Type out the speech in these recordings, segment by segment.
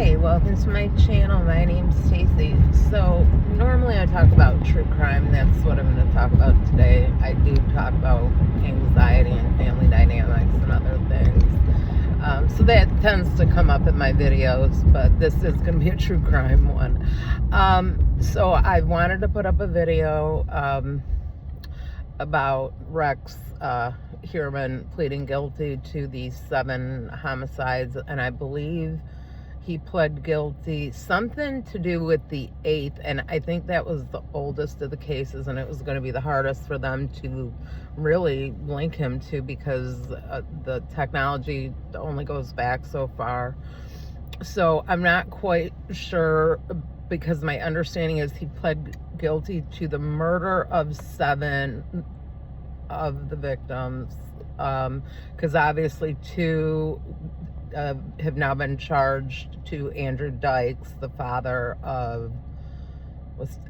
Hi, welcome to my channel. My name's Stacy. So normally I talk about true crime. That's what I'm going to talk about today. I do talk about anxiety and family dynamics and other things. So that tends to come up in my videos, but this is going to be a true crime one. So I wanted to put up a video about Rex Heuermann pleading guilty to these 7 homicides, and I believe he pled guilty something to do with the 8th, and I think that was the oldest of the cases, and it was going to be the hardest for them to really link him to because the technology only goes back so far. So I'm not quite sure, because my understanding is he pled guilty to the murder of 7 of the victims, because obviously 2 have now been charged to Andrew Dykes, the father of,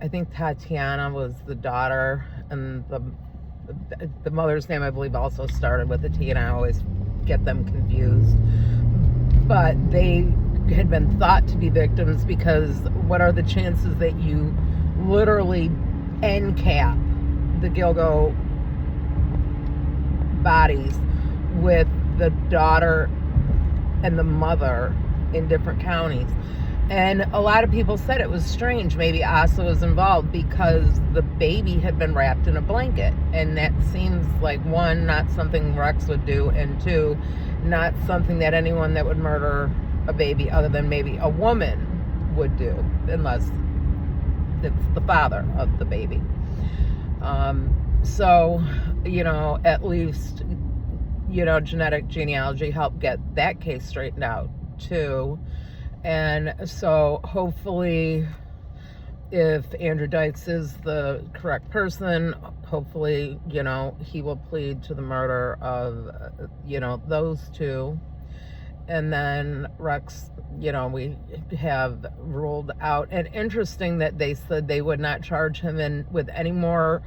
I think Tatiana was the daughter, and the mother's name I believe also started with a T, and I always get them confused. But they had been thought to be victims because what are the chances that you literally end cap the Gilgo bodies with the daughter and the mother in different counties? And a lot of people said it was strange. Maybe Asa was involved because the baby had been wrapped in a blanket, and that seems like, 1, not something Rex would do, and 2, not something that anyone that would murder a baby other than maybe a woman would do, unless it's the father of the baby. So, at least, genetic genealogy helped get that case straightened out too. And so hopefully, if Andrew Dykes is the correct person, hopefully, he will plead to the murder of, those 2. And then Rex, we have ruled out. And interesting that they said they would not charge him with any more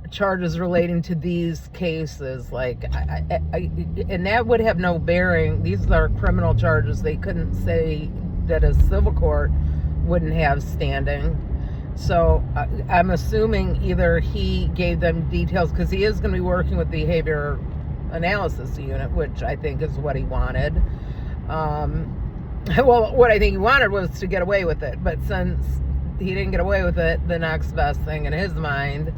charges relating to these cases. And that would have no bearing. These are criminal charges. They couldn't say that a civil court wouldn't have standing. So I'm assuming either he gave them details, because he is going to be working with the behavior analysis unit, which I think is what he wanted. Well, what I think he wanted was to get away with it, but since he didn't get away with it, the next best thing in his mind,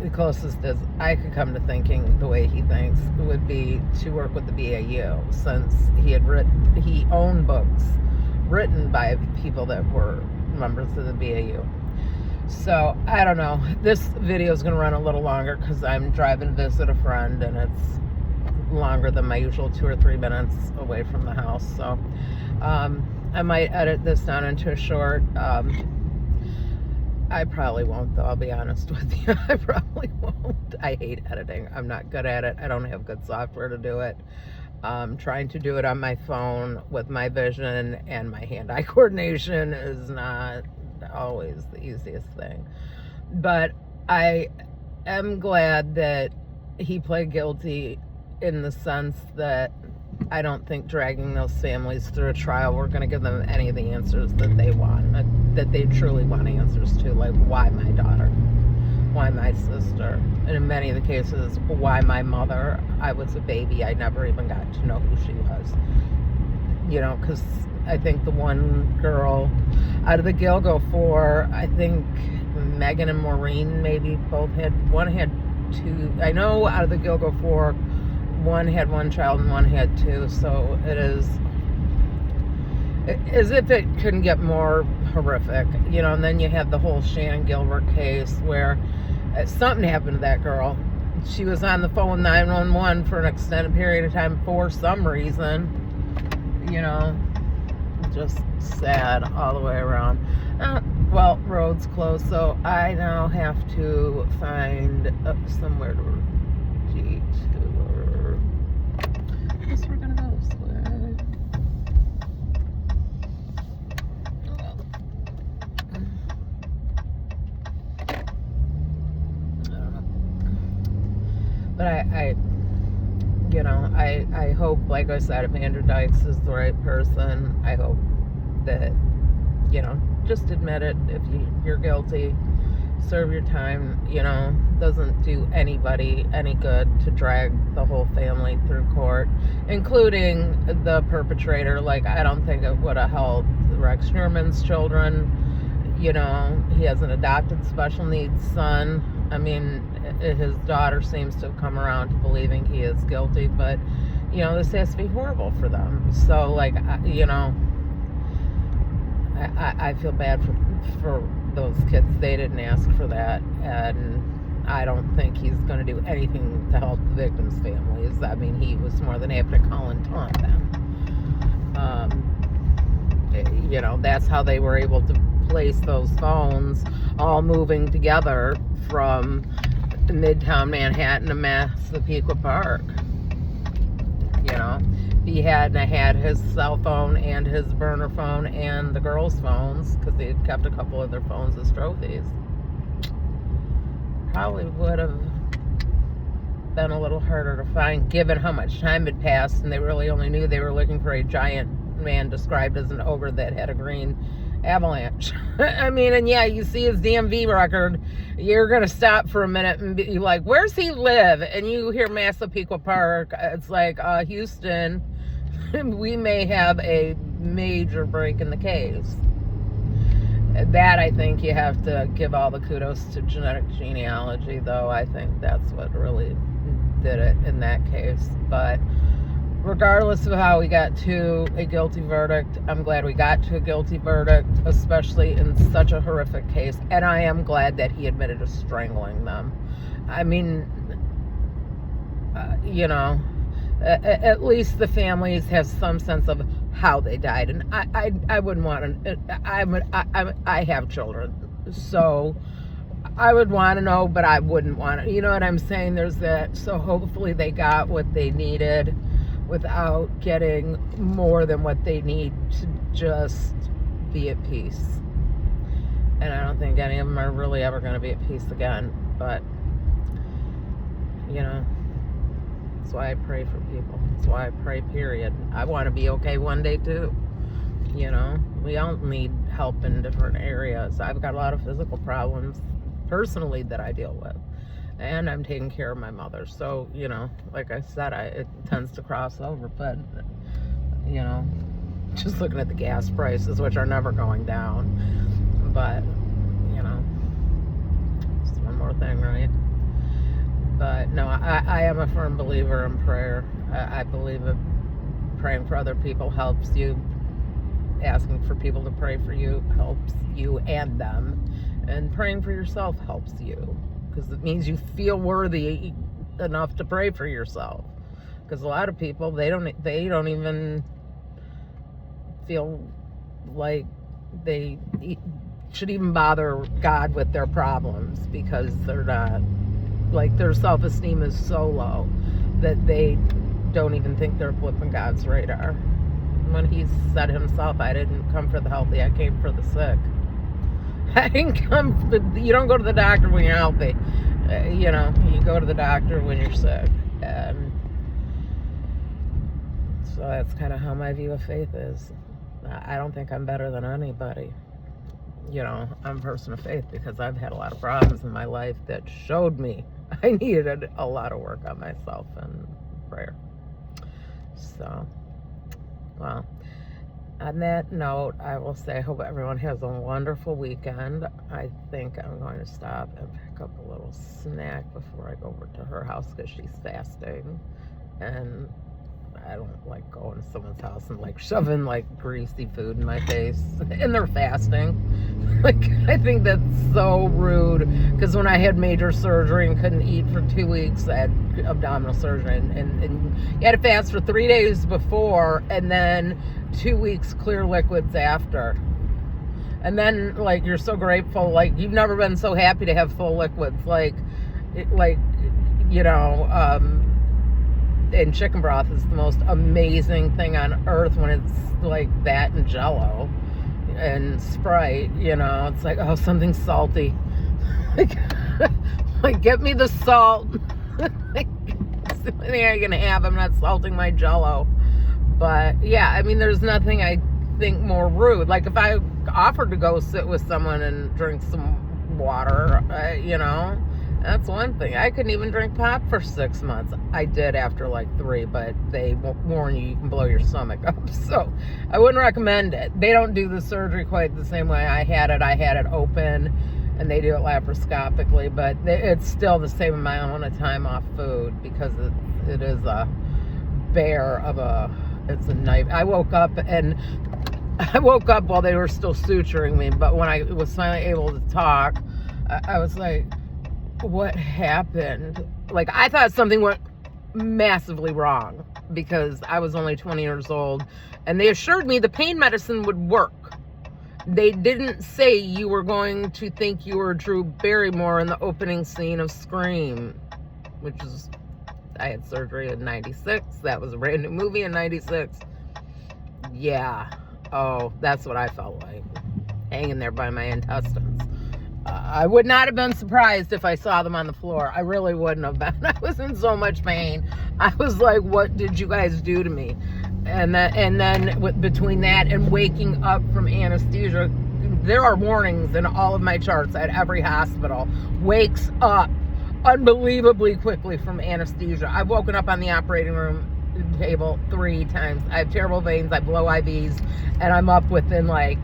the closest as I could come to thinking the way he thinks, would be to work with the BAU, since he owned books written by people that were members of the BAU. So I don't know. This video is going to run a little longer because I'm driving to visit a friend, and it's longer than my usual 2 or 3 minutes away from the house. So I might edit this down into a short. I probably won't, though. I'll be honest with you. I probably won't. I hate editing. I'm not good at it. I don't have good software to do it. Trying to do it on my phone with my vision and my hand-eye coordination is not always the easiest thing. But I am glad that he pled guilty, in the sense that I don't think dragging those families through a trial, we're going to give them any of the answers that they want, that they truly want answers to, like why my daughter, why my sister, and in many of the cases, why my mother. I was a baby. I never even got to know who she was. Because I think the one girl out of the Gilgo 4, I think Megan and Maureen maybe both one had 2. I know out of the Gilgo 4, one had 1 child and one had 2. So it is as if it couldn't get more horrific, and then you have the whole Shannon Gilbert case where something happened to that girl. She was on the phone with 911 for an extended period of time for some reason. Just sad all the way around. Well, road's closed, so I now have to find somewhere to detour. I guess we're gonna go this way. I don't know. But I hope, like I said, if Andrew Dykes is the right person, I hope that, just admit it. If you're guilty, serve your time. Doesn't do anybody any good to drag the whole family through court, including the perpetrator. Like, I don't think it would have helped Rex Sherman's children. He has an adopted special needs son. I mean, his daughter seems to have come around to believing he is guilty, but this has to be horrible for them. So, like, I feel bad for those kids. They didn't ask for that, and I don't think he's going to do anything to help the victims' families. I mean, he was more than happy to call and taunt them. That's how they were able to place those phones all moving together from Midtown Manhattan to Massapequa Park. He hadn't had his cell phone and his burner phone and the girls' phones, because they had kept a couple of their phones as trophies, probably would have been a little harder to find, given how much time had passed, and they really only knew they were looking for a giant man described as an ogre that had a green avalanche. I mean, and yeah, you see his DMV record, you're gonna stop for a minute and be like, where's he live? And you hear Massapequa Park, it's like, Houston, we may have a major break in the case. That, I think you have to give all the kudos to genetic genealogy, though. I think that's what really did it in that case. But regardless of how we got to a guilty verdict, I'm glad we got to a guilty verdict, especially in such a horrific case. And I am glad that he admitted to strangling them. I mean, at least the families have some sense of how they died. And I wouldn't want to, I have children, so I would want to know, but I wouldn't want to, you know what I'm saying? There's that. So hopefully they got what they needed without getting more than what they need to just be at peace. And I don't think any of them are really ever going to be at peace again. But, that's why I pray for people. That's why I pray, period. I want to be okay one day too. We all need help in different areas. I've got a lot of physical problems personally that I deal with. And I'm taking care of my mother. So, like I said, it tends to cross over. But, just looking at the gas prices, which are never going down. But, just one more thing, right? But, no, I am a firm believer in prayer. I believe that praying for other people helps you. Asking for people to pray for you helps you and them. And praying for yourself helps you, because it means you feel worthy enough to pray for yourself. Because a lot of people, they don't even feel like they should even bother God with their problems, because they're not, like, their self-esteem is so low that they don't even think they're a blip in God's radar. When he said himself, I didn't come for the healthy, I came for the sick. I didn't come you don't go to the doctor when you're healthy. You go to the doctor when you're sick. And so that's kind of how my view of faith is. I don't think I'm better than anybody. I'm a person of faith because I've had a lot of problems in my life that showed me I needed a lot of work on myself and prayer. So, well, on that note, I will say I hope everyone has a wonderful weekend. I think I'm going to stop and pick up a little snack before I go over to her house, because she's fasting. And I don't like going to someone's house and like shoving like greasy food in my face, and they're fasting. Like, I think that's so rude, because when I had major surgery and couldn't eat for 2 weeks, I had abdominal surgery, and you had to fast for 3 days before, and then 2 weeks clear liquids after. And then, like, you're so grateful, like, you've never been so happy to have full liquids, and chicken broth is the most amazing thing on earth when it's like that and Jello and Sprite, it's like, oh, something salty. like get me the salt. It's the only thing I'm gonna have. I'm not salting my Jello. But yeah, I mean, there's nothing I think more rude. Like if I offered to go sit with someone and drink some water, that's one thing. I couldn't even drink pop for 6 months. I did after like 3, but they warn you can blow your stomach up. So I wouldn't recommend it. They don't do the surgery quite the same way I had it. I had it open, and they do it laparoscopically, but it's still the same amount of time off food because it is a bear of it's a knife. I woke up while they were still suturing me, but when I was finally able to talk, I was like, what happened? Like, I thought something went massively wrong because I was only 20 years old, and they assured me the pain medicine would work. They didn't say you were going to think you were Drew Barrymore in the opening scene of Scream, which is, I had surgery in 96. That was a brand new movie in 96. Yeah. Oh, that's what I felt like. Hanging there by my intestines. I would not have been surprised if I saw them on the floor. I really wouldn't have been. I was in so much pain. I was like, what did you guys do to me? And then between that and waking up from anesthesia, there are warnings in all of my charts at every hospital. Wakes up unbelievably quickly from anesthesia. I've woken up on the operating room table 3 times. I have terrible veins. I blow IVs, and I'm up within like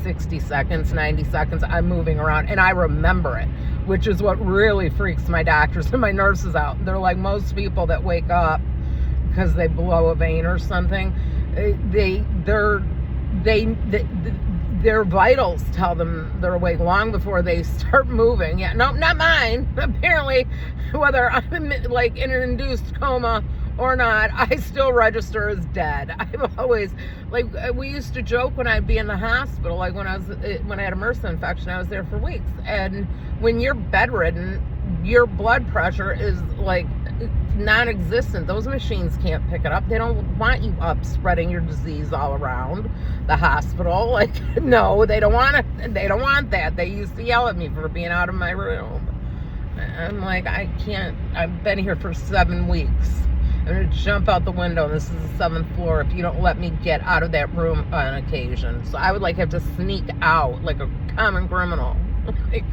60 seconds, 90 seconds. I'm moving around, and I remember it, which is what really freaks my doctors and my nurses out. They're like, most people that wake up because they blow a vein or something, their vitals tell them they're awake long before they start moving. Yeah, no, not mine. Apparently, whether I'm like in an induced coma or not, I still register as dead. I've always, like, we used to joke when I'd be in the hospital, like when I had a MRSA infection, I was there for weeks. And when you're bedridden, your blood pressure is like non-existent. Those machines can't pick it up. They don't want you up spreading your disease all around the hospital. Like, no, they don't want it. They don't want that. They used to yell at me for being out of my room. I'm like, I can't. I've been here for 7 weeks. I'm going to jump out the window. This is the 7th floor if you don't let me get out of that room on occasion. So I would like have to sneak out like a common criminal. Like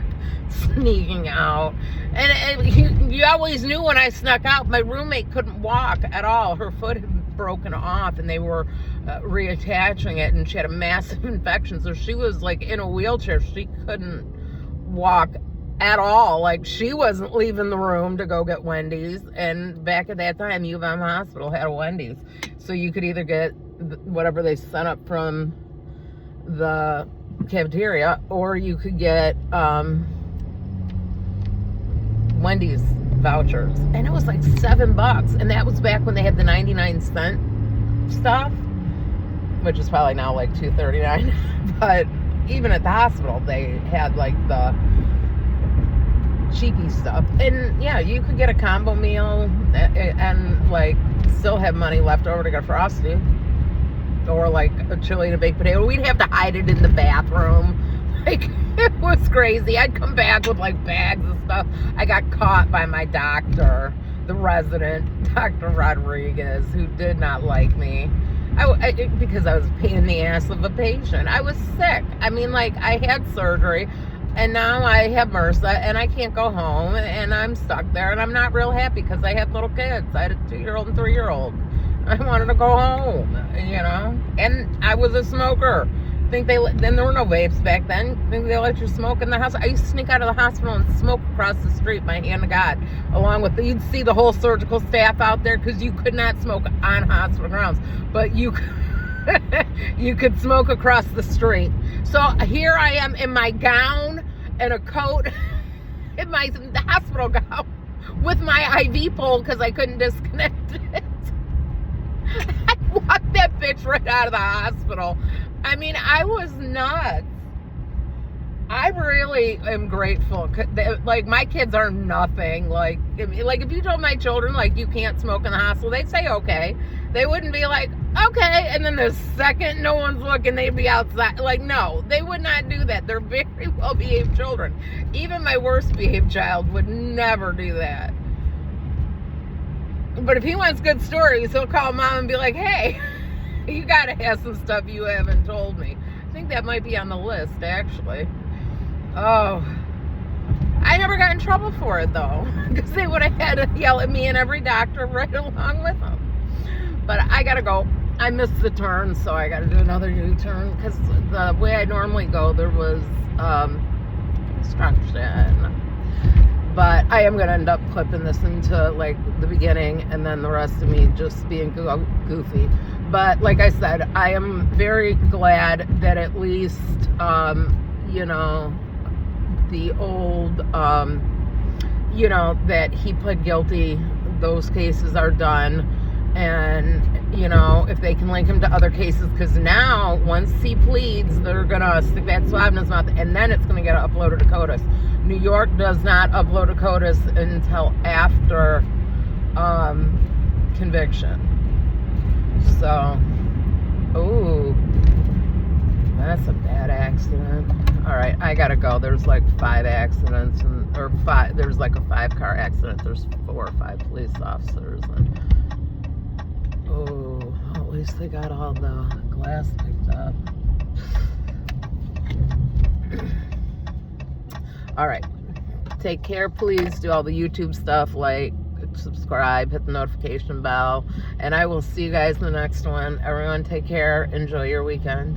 sneaking out. And you always knew when I snuck out, my roommate couldn't walk at all. Her foot had broken off, and they were reattaching it, and she had a massive infection. So she was like in a wheelchair. She couldn't walk at all. Like, she wasn't leaving the room to go get Wendy's. And back at that time, U of M Hospital had a Wendy's. So you could either get whatever they sent up from the cafeteria, or you could get Wendy's vouchers. And it was like $7. And that was back when they had the 99-cent stuff, which is probably now like $2.39. But even at the hospital, they had like the cheapy stuff. And yeah, you could get a combo meal and like still have money left over to get Frosty or like a chili and a baked potato. We'd have to hide it in the bathroom. Like, it was crazy. I'd come back with like bags of stuff. I got caught by my doctor, the resident, Dr. Rodriguez, who did not like me. Because I was a pain in the ass of a patient. I was sick. I mean, like, I had surgery, and now I have MRSA, and I can't go home, and I'm stuck there, and I'm not real happy because I had little kids. I had a 2-year-old and 3-year-old. I wanted to go home, and I was a smoker. Then there were no vapes back then. Think they let you smoke in the house? I used to sneak out of the hospital and smoke across the street, my hand to God, along with you'd see the whole surgical staff out there, because you could not smoke on hospital grounds, but you could smoke across the street. So here I am in my gown and a coat, in my hospital gown, with my IV pole because I couldn't disconnect it. I walked that bitch right out of the hospital. I mean, I was nuts. I really am grateful. Like, my kids are nothing. Like if you told my children, like, you can't smoke in the hospital, they'd say okay. They wouldn't be like, okay, and then the second no one's looking, they'd be outside. Like, no, they would not do that. They're very well-behaved children. Even my worst-behaved child would never do that. But if he wants good stories, he'll call mom and be like, hey, You gotta have some stuff you haven't told me. I think that might be on the list, actually. Oh, I never got in trouble for it, though, because they would have had to yell at me and every doctor right along with them. But I gotta go. I missed the turn, so I gotta do another U-turn, because the way I normally go, there was construction. But I am gonna end up clipping this into like the beginning, and then the rest of me just being goofy. But like I said, I am very glad that at least, you know, the old, you know, that he pled guilty, those cases are done. And, you know, if they can link him to other cases, because now, once he pleads, they're going to stick that swab in his mouth, and then it's going to get uploaded to CODIS. New York does not upload to CODIS until after conviction. So, ooh, that's a bad accident. All right, I got to go. There's like 5 accidents, there's like a 5-car accident. There's 4 or 5 police officers, and oh, at least they got all the glass picked up. All right. Take care, please. Do all the YouTube stuff, like, subscribe, hit the notification bell, and I will see you guys in the next one. Everyone take care. Enjoy your weekend.